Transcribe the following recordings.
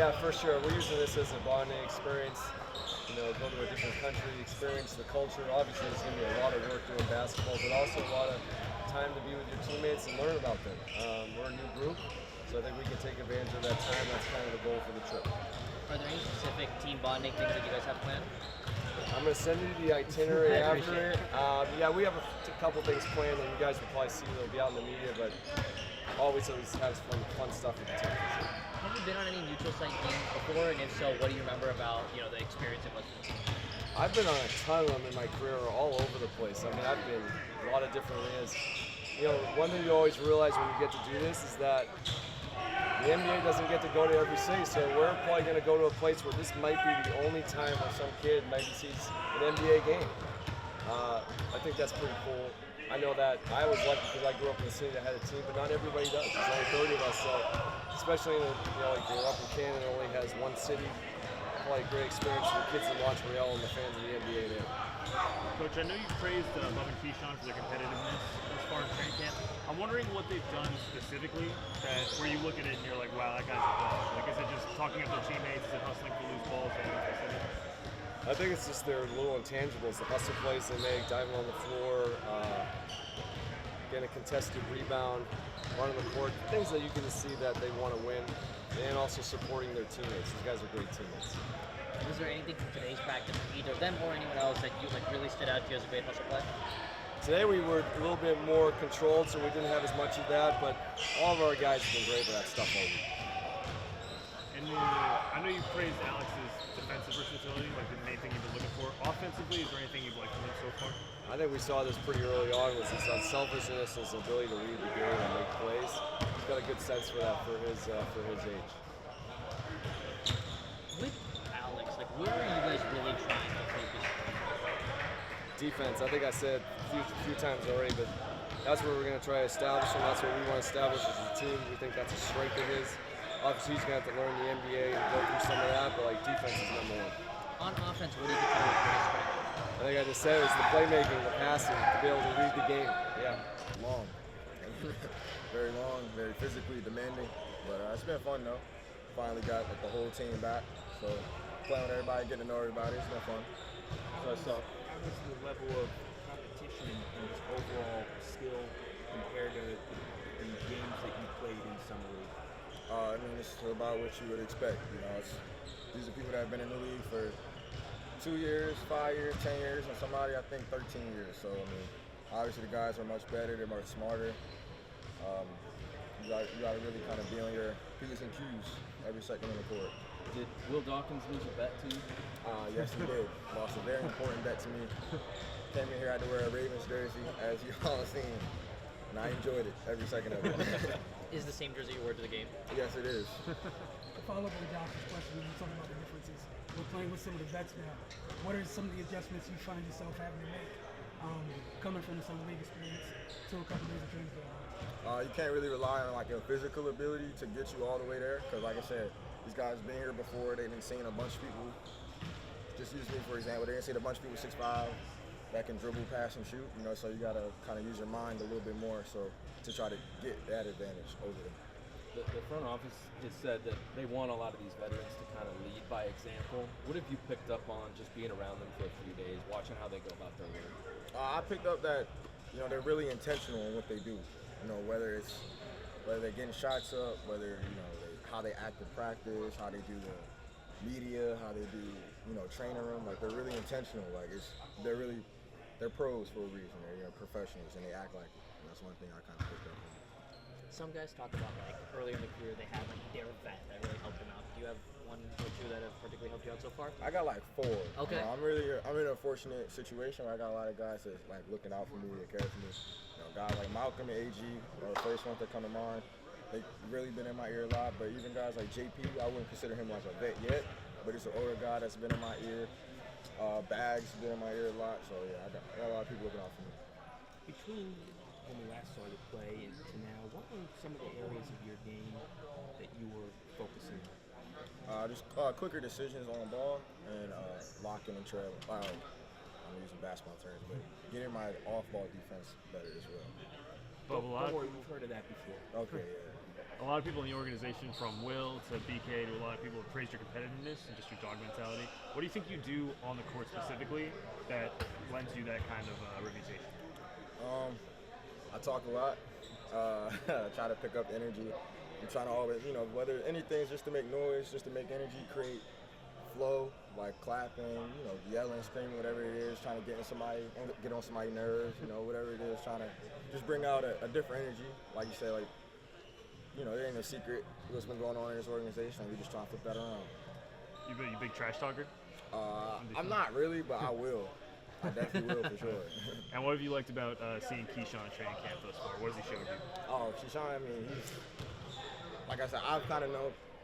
Yeah, for sure. We're using this as a bonding experience. You know, go to a different country, experience the culture. Obviously, there's going to be a lot of work doing basketball, but also a lot of time to be with your teammates and learn about them. We're a new group, so I think we can take advantage of that time. That's kind of the goal for the trip. Are there any specific team bonding things that you guys have planned? I'm going to send you the itinerary after it. Yeah, we have a couple things planned, and you guys will probably see they'll be out in the media, but always has fun stuff with the team. Have you been on any neutral site games before, and if so, what do you remember about the experience it was? I've been on a ton of them in my career, all over the place. I mean, I've been a lot of different areas. You know, one thing you always realize when you get to do this is that the NBA doesn't get to go to every city, so we're probably going to go to a place where this might be the only time where some kid maybe sees an NBA game. I think that's pretty cool. I know that I was lucky because I grew up in a city that had a team, but not everybody does. There's only 30 of us, so especially in like you're up in Canada, only has one city. Probably a great experience for the kids in Montreal and the fans of the NBA there. Coach, I know you praised Bub and Keyshawn for their competitiveness as far as training camp. I'm wondering what they've done specifically where you look at it and you're like, wow, that guy's a boss. Like, is it just talking up their teammates? Is it hustling for loose balls? I think it's just their little intangibles, the hustle plays they make, diving on the floor, getting a contested rebound, running the court, things that you can see that they want to win, and also supporting their teammates. These guys are great teammates. Was there anything from today's practice, either them or anyone else, that you really stood out to you as a great hustle play? Today we were a little bit more controlled, so we didn't have as much of that, but all of our guys have been great with that stuff all week. And I know you praised Alex's defensive versatility, like the main thing you've been looking for. Offensively, is there anything you've liked from him so far? I think we saw this pretty early on, was his unselfishness, his ability to read the game and make plays. He's got a good sense for that for his age. With Alex, like, where are you guys really trying to focus on? Defense. I think I said a few times already, but that's where we're going to try to establish him. That's what we want to establish as a team. We think that's a strength of his. Obviously, he's going to have to learn the NBA and go through some of that, but like defense is number one. On offense, what do you consider his greatest strength? I think I just said it was the playmaking, the passing, to be able to read the game. Yeah. Long. Very long, very physically demanding. But it's been fun though. Finally got the whole team back. So playing with everybody, getting to know everybody, it's been fun. So how was the level of competition and just overall skill compared to the games that you played in summer league? I mean, it's about what you would expect. These are people that have been in the league for 2 years, 5 years, 10 years, and somebody I think 13 years. So I mean, obviously the guys are much better, they're much smarter. You got to really kind of be on your P's and Q's every second on the court. Did 𝗙𝗢𝗟𝗓𝗡 lose a bet to you? Yes, he did. Lost a very important bet to me. Came in here, I had to wear a Ravens jersey, as you all have seen. And I enjoyed it, every second of it. Is the same jersey you wore to the game? Yes, it is. To follow up on Josh's question, when you talking about the differences, we're playing with some of the vets now. What are some of the adjustments you find yourself having to make coming from the summer league experience to a couple days of training camp? You can't really rely on like your physical ability to get you all the way there, because like I said, these guys been here before. They've seen a bunch of people. Just use me for example. They've seen a bunch of people 6'5" that can dribble, pass, and shoot. So you gotta kind of use your mind a little bit more to try to get that advantage over them. The front office has said that they want a lot of these veterans to kind of lead by example. What have you picked up on just being around them for a few days, watching how they go about their work? I picked up that they're really intentional in what they do. Whether they're getting shots up, whether how they act in practice, how they do the media, how they do training room. Like, they're really intentional. Like, they're pros for a reason. They're professionals and they act like it. And that's one thing I kind of picked up on. Some guys talk about, like, earlier in the career they had like their vet that really helped them out. Do you have one or two that have particularly helped you out so far? I got like 4. Okay. I'm in a fortunate situation where I got a lot of guys that's like looking out for me, that care for me. Guys like Malcolm and AG are the first ones that come to mind. They've really been in my ear a lot, but even guys like JP, I wouldn't consider him like a vet yet, but it's an older guy that's been in my ear. Bags has been in my ear a lot, so yeah, I got a lot of people looking out for me. Between when we last saw you play and to now, what were some of the areas of your game that you were focusing on? Just quicker decisions on the ball and locking and trailing. I'm using basketball terms, but getting my off-ball defense better as well. Don't worry, we've heard of that before. Okay, yeah. A a lot of people in the organization, from Will to BK to a lot of people, have praised your competitiveness and just your dog mentality. What do you think you do on the court specifically that lends you that kind of reputation? I talk a lot. Try to pick up energy. I'm trying to always, whether anything's just to make noise, just to make energy, create flow, like clapping, yelling, screaming, whatever it is, trying to get on somebody's nerves, whatever it is, trying to just bring out a different energy. Like you said, there ain't no secret what's been going on in this organization. We just trying to flip that around. You big trash talker? I'm not really, but I will. I definitely will for sure. And what have you liked about seeing Keyshawn training camp thus far? What has he showed you? Oh, Keyshawn, he's, like I said, I've kind of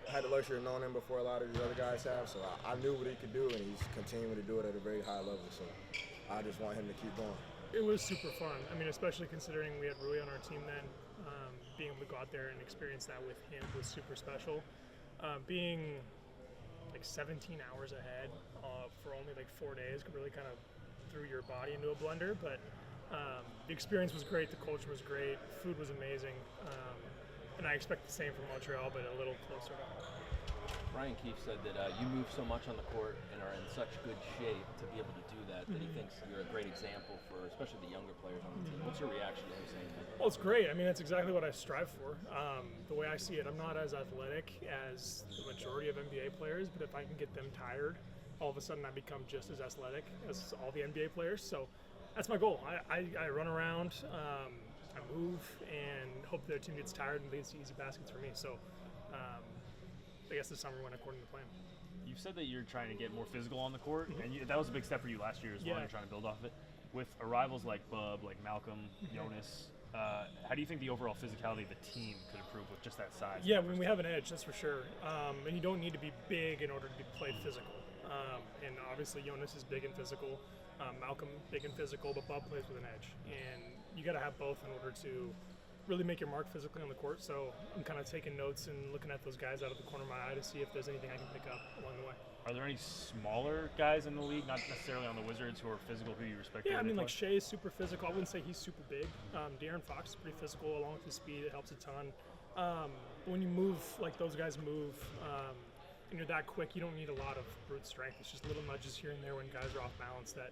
had the luxury of knowing him before a lot of these other guys have, so I knew what he could do, and he's continuing to do it at a very high level, so I just want him to keep going. It was super fun. Especially considering we had Rui on our team then, being able to go out there and experience that with him was super special. Being like 17 hours ahead for only like 4 days really kind of threw your body into a blender, but the experience was great, the culture was great, food was amazing, and I expect the same from Montreal, but a little closer to home. Brian Keefe said that you move so much on the court and are in such good shape to be able to do that, that he thinks you're a great example for especially the younger players on the team. What's your reaction to him saying that? Well, it's great. That's exactly what I strive for. The way I see it, I'm not as athletic as the majority of NBA players, but if I can get them tired, all of a sudden I become just as athletic as all the NBA players. So that's my goal. I run around, I move, and hope their team gets tired and leads to easy baskets for me. So I guess this summer went according to plan. You've said that you're trying to get more physical on the court, and that was a big step for you last year as well. You're trying to build off of it. With arrivals like Bub, like Malcolm, Jonas, how do you think the overall physicality of the team could improve with just that size? Yeah, we have an edge, that's for sure. And you don't need to be big in order to play physical. And obviously Jonas is big and physical, Malcolm big and physical, but Bub plays with an edge. And you got to have both in order to really make your mark physically on the court. So I'm kind of taking notes and looking at those guys out of the corner of my eye to see if there's anything I can pick up along the way. Are there any smaller guys in the league, not necessarily on the Wizards, who are physical, who you respect? Yeah, like Shea is super physical. I wouldn't say he's super big. De'Aaron Fox is pretty physical, along with his speed. It helps a ton. But when you move like those guys move, and you're that quick, you don't need a lot of brute strength. It's just little nudges here and there when guys are off balance that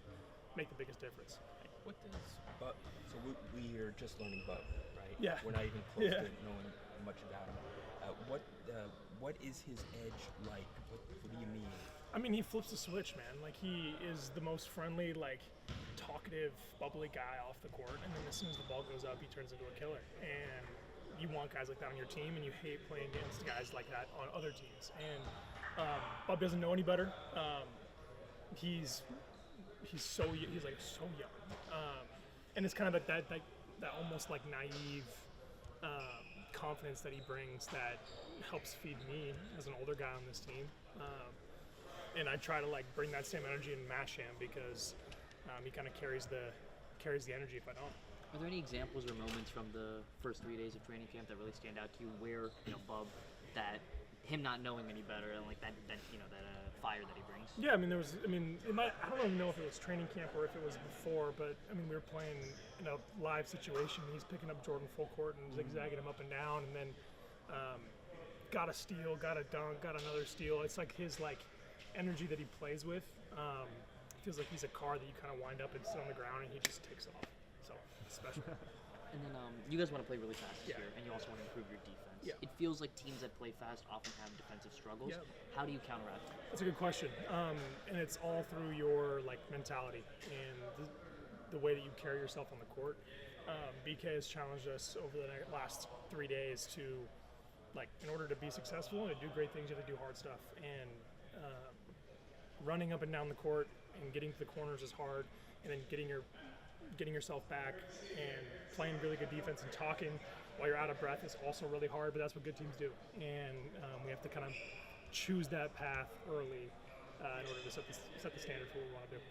make the biggest difference. What does Bub? So we are just learning Bub, right? Yeah. We're not even close to knowing much about him. What is his edge like? What do you mean? He flips the switch, man. Like, he is the most friendly, like, talkative, bubbly guy off the court, and then as soon as the ball goes up, he turns into a killer. And you want guys like that on your team, and you hate playing against guys like that on other teams. And Bub doesn't know any better. He's so young, and it's kind of that almost like naive confidence that he brings that helps feed me as an older guy on this team. And I try to bring that same energy and mash him because he kind of carries the energy if I don't. Are there any examples or moments from the first 3 days of training camp that really stand out to you where, Bub, that him not knowing any better and that fire that he brings? Yeah, there was, I don't even know if it was training camp or if it was before, but we were playing in a live situation. He's picking up Jordan full court and zigzagging him up and down, and then got a steal, got a dunk, got another steal. It's like his energy that he plays with. Feels like he's a car that you kind of wind up and sit on the ground and he just takes off. So it's special. And then you guys want to play really fast this Yeah. year, and you also want to improve your defense. Yeah. It feels like teams that play fast often have defensive struggles. Yeah. How do you counteract that? That's a good question. And it's all through your mentality and the way that you carry yourself on the court. BK has challenged us over the last 3 days to, in order to be successful and to do great things, you have to do hard stuff. And running up and down the court and getting to the corners is hard, and then getting yourself back and playing really good defense and talking while you're out of breath is also really hard, but that's what good teams do. And we have to kind of choose that path early in order to set the standard for what we want to do.